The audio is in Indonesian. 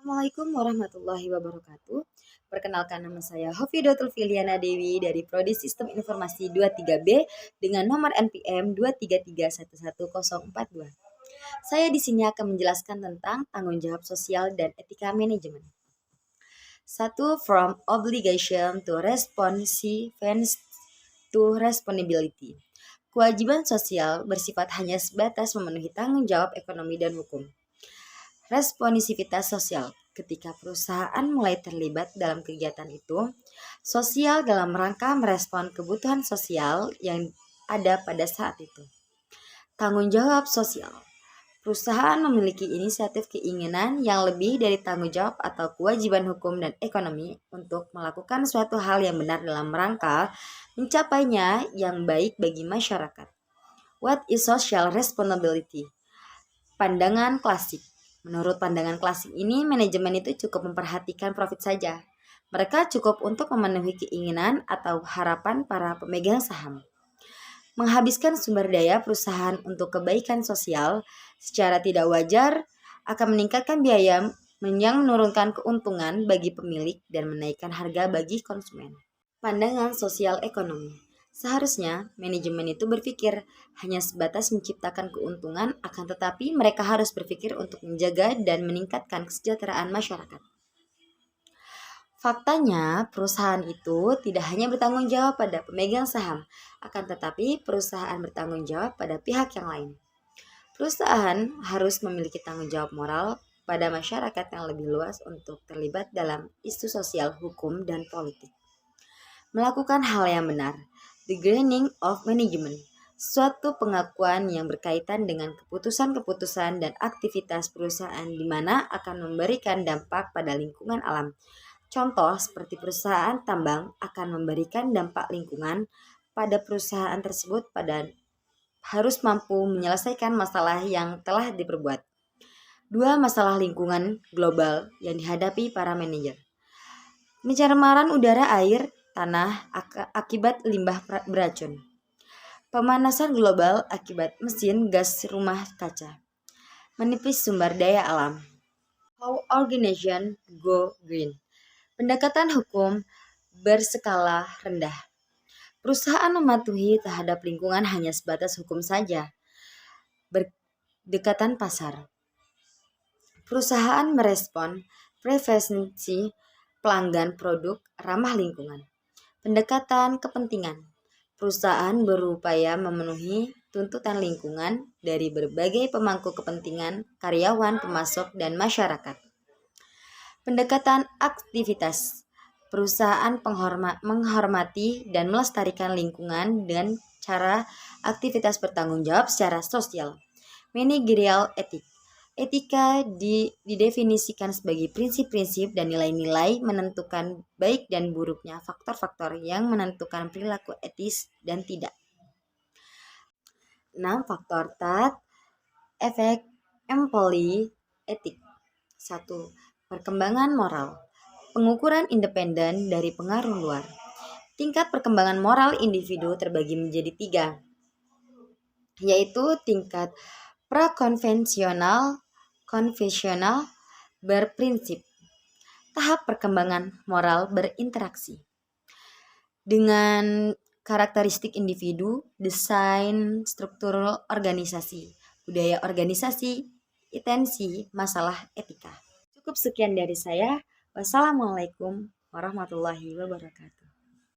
Assalamualaikum warahmatullahi wabarakatuh. Perkenalkan, nama saya Hofidatul Filiana Dewi dari Prodi Sistem Informasi 23B dengan nomor NPM 233111042. Saya di sini akan menjelaskan tentang tanggung jawab sosial dan etika manajemen. Satu, from obligation to responsiveness to responsibility. Kewajiban sosial bersifat hanya sebatas memenuhi tanggung jawab ekonomi dan hukum. Responsivitas sosial. Ketika perusahaan mulai terlibat dalam kegiatan itu, sosial dalam rangka merespon kebutuhan sosial yang ada pada saat itu. Tanggung jawab sosial. Perusahaan memiliki inisiatif keinginan yang lebih dari tanggung jawab atau kewajiban hukum dan ekonomi untuk melakukan suatu hal yang benar dalam rangka mencapainya yang baik bagi masyarakat. What is social responsibility? Pandangan klasik. Menurut pandangan klasik ini, manajemen itu cukup memperhatikan profit saja. Mereka cukup untuk memenuhi keinginan atau harapan para pemegang saham. Menghabiskan sumber daya perusahaan untuk kebaikan sosial secara tidak wajar akan meningkatkan biaya yang menurunkan keuntungan bagi pemilik dan menaikkan harga bagi konsumen. Pandangan sosial ekonomi. Seharusnya manajemen itu berpikir hanya sebatas menciptakan keuntungan, akan tetapi mereka harus berpikir untuk menjaga dan meningkatkan kesejahteraan masyarakat. Faktanya, perusahaan itu tidak hanya bertanggung jawab pada pemegang saham, akan tetapi perusahaan bertanggung jawab pada pihak yang lain. Perusahaan harus memiliki tanggung jawab moral pada masyarakat yang lebih luas untuk terlibat dalam isu sosial, hukum, dan politik. Melakukan hal yang benar. The greening of management. Suatu pengakuan yang berkaitan dengan keputusan-keputusan dan aktivitas perusahaan di mana akan memberikan dampak pada lingkungan alam. Contoh seperti perusahaan tambang akan memberikan dampak lingkungan pada perusahaan tersebut pada harus mampu menyelesaikan masalah yang telah diperbuat. 2. Masalah lingkungan global yang dihadapi para manajer. Pencemaran udara, air, tanah akibat limbah beracun. Pemanasan global akibat mesin gas rumah kaca. Menipis sumber daya alam. How organization go green. Pendekatan hukum berskala rendah. Perusahaan mematuhi terhadap lingkungan hanya sebatas hukum saja. Berdekatan pasar. Perusahaan merespon preferensi pelanggan produk ramah lingkungan. Pendekatan kepentingan. Perusahaan berupaya memenuhi tuntutan lingkungan dari berbagai pemangku kepentingan, karyawan, pemasok, dan masyarakat. Pendekatan aktivitas. Perusahaan menghormati dan melestarikan lingkungan dan cara aktivitas bertanggung jawab secara sosial. Managerial ethics. Etika didefinisikan sebagai prinsip-prinsip dan nilai-nilai menentukan baik dan buruknya faktor-faktor yang menentukan perilaku etis dan tidak. 6. Faktor that affect employee ethics. 1. Perkembangan moral. Pengukuran independen dari pengaruh luar. Tingkat perkembangan moral individu terbagi menjadi 3, yaitu tingkat prakonvensional, konvensional, berprinsip. Tahap perkembangan moral berinteraksi dengan karakteristik individu, desain, struktur organisasi, budaya organisasi, intensi, masalah etika. Cukup sekian dari saya. Wassalamualaikum warahmatullahi wabarakatuh.